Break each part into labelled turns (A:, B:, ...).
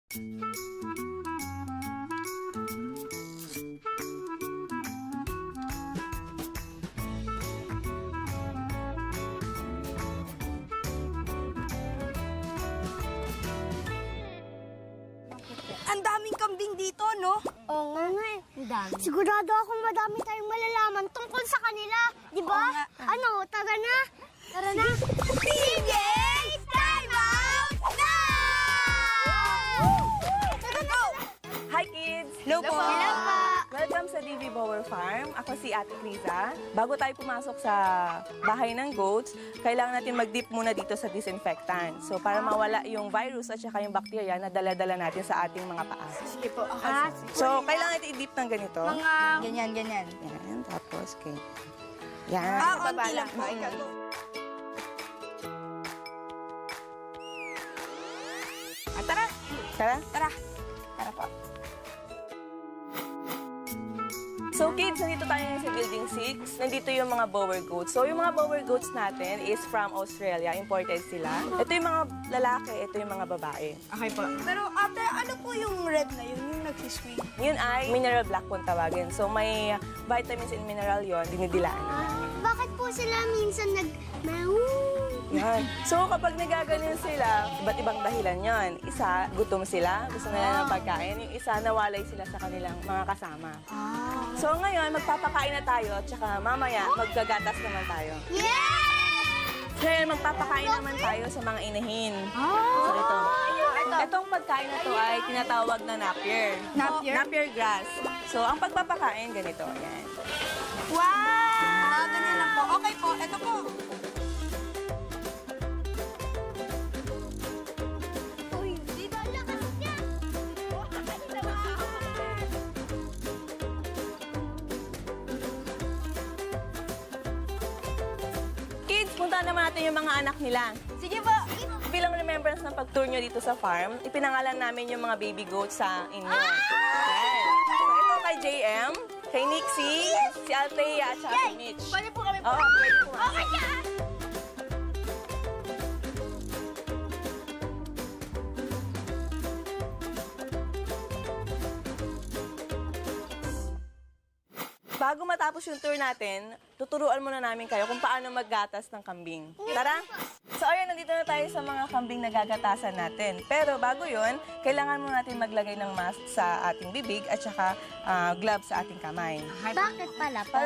A: Ang daming kambing dito, no?
B: Oo nga nga eh.
C: Ang dami.
B: Sigurado akong madami tayong malalaman tungkol sa kanila. Di ba?
A: Oo nga.
B: Ano, tara na. Tara na.
A: PJ's Time Out Now! Tara go!
D: Hi kids!
A: Hello po!
B: Hello po.
D: Welcome sa DV Bower Farm. Ako si Ate Criza. Bago tayo pumasok sa bahay ng goats, kailangan natin mag-dip muna dito sa disinfectant. So para mawala yung virus at saka yung bacteria na dala-dala natin sa ating mga paa.
A: Sige po.
D: So kailangan natin i-dip ng ganito.
A: Ganyan, ganyan.
D: Yan, tapos okay. Yan.
A: Konti lang po. Tara!
D: Tara.
A: Tara! Tara po.
D: So kids, nandito tayo ngayon sa Building 6. Nandito yung mga bower goats. So yung mga bower goats natin is from Australia. Imported sila. Ito yung mga lalaki, ito yung mga babae.
A: Okay po. Pero ate, ano po yung red na yun? Yung nagsiswing?
D: Yun ay mineral black kung tawagin. So may vitamins and mineral yon, dinidilaan.
B: Bakit po sila minsan nag-meow?
D: Yan. So kapag nagaganon sila, iba't ibang dahilan yon. Isa, gutom sila, gusto nila ng pagkain. Yung isa, nawalay sila sa kanilang mga kasama. So ngayon, magpapakain na tayo at saka mamaya magkagatas naman tayo.
B: Yeah!
D: Ngayon, magpapakain naman tayo sa mga inahin. So ito. Itong pagkain na to ay tinatawag na napier.
A: Napier?
D: Napier grass. So ang pagpapakain, ganito. Yan.
A: Wow! Ganyan lang po. Okay po, ito po.
B: Uy, dito ang lakas niya.
D: Kids, punta naman natin yung mga anak nila.
A: Sige po.
D: Bilang remembrance ng pag-tour nyo dito sa farm, ipinangalan namin yung mga baby goats sa inyo. Yan. So ito kay JM, kay Nixie, si Althea, at saka si Mitch.
A: Pwede po kami po.
D: Oo, pwede po.
A: Okay ka!
D: Bago matapos yung tour natin, tuturuan muna namin kayo kung paano maggatas ng kambing. Tara! So ayun, nandito na tayo sa mga kambing na gagatasan natin. Pero bago yun, kailangan muna natin maglagay ng mask sa ating bibig at saka gloves sa ating kamay.
B: Bakit pala po?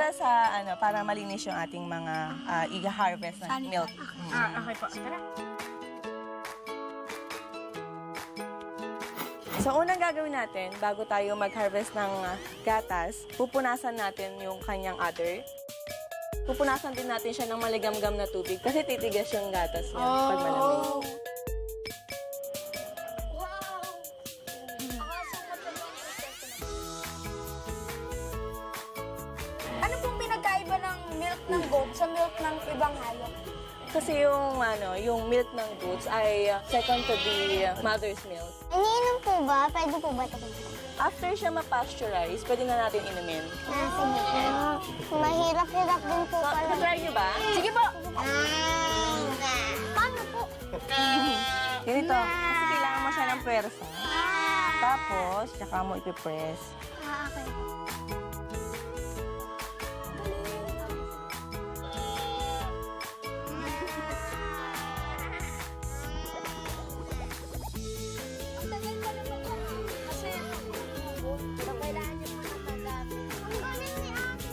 D: Para malinis yung ating mga i-harvest ng milk.
A: Okay po. Tara.
D: So, unang gagawin natin, bago tayo mag-harvest ng gatas, pupunasan natin yung kanyang udder. Pupunasan din natin siya ng maligamgam na tubig kasi titigas yung gatas niya pag malamig.
A: Ano pong pinagkaiba ng milk ng goat sa milk ng ibang hayop?
D: Kasi yung milk ng goats ay second to the mother's milk.
B: Iniinom po ba? Pwede po ba ito?
D: After siya ma-pasteurize, pwede na natin inumin.
B: Sige. Mahirap-hirap din po pala.
D: Try nyo ba?
A: Sige po.
B: Paano po?
D: Ganito. Kasi kailangan mo siya ng pwersa. Tapos, tsaka mo ipipress.
B: Okay. Ang tagal pa naman kasi kailangan niyo po ng madami. Ang galing ni Ate.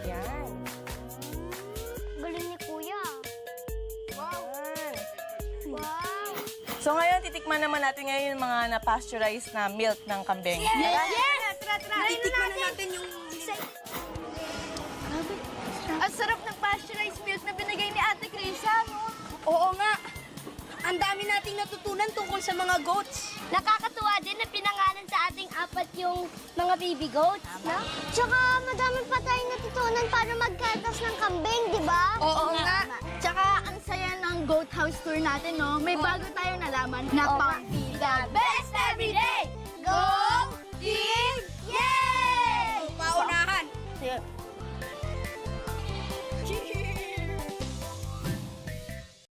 D: Yan.
B: Galing ni Kuya.
D: Yan.
B: Wow!
D: So ngayon, titikman naman natin ngayon yung mga na-pasteurize na milk ng kambing.
A: Yes! Tara. Titikman na natin yung...
C: Ang sarap ng pasteurized milk na binigay ni Ate Criza, no?
A: Oo nga. Ang dami nating natutunan tungkol sa mga goats.
B: Nakakatuwa din na pinangalan sa ating apat yung mga baby goats, no? Tsaka madami pa tayong natutunan para magkatas ng kambing, di ba?
A: Oo nga.
C: Tsaka ang saya ng goat house tour natin, no? May bago tayong nalaman na pang
B: the best every day! Go!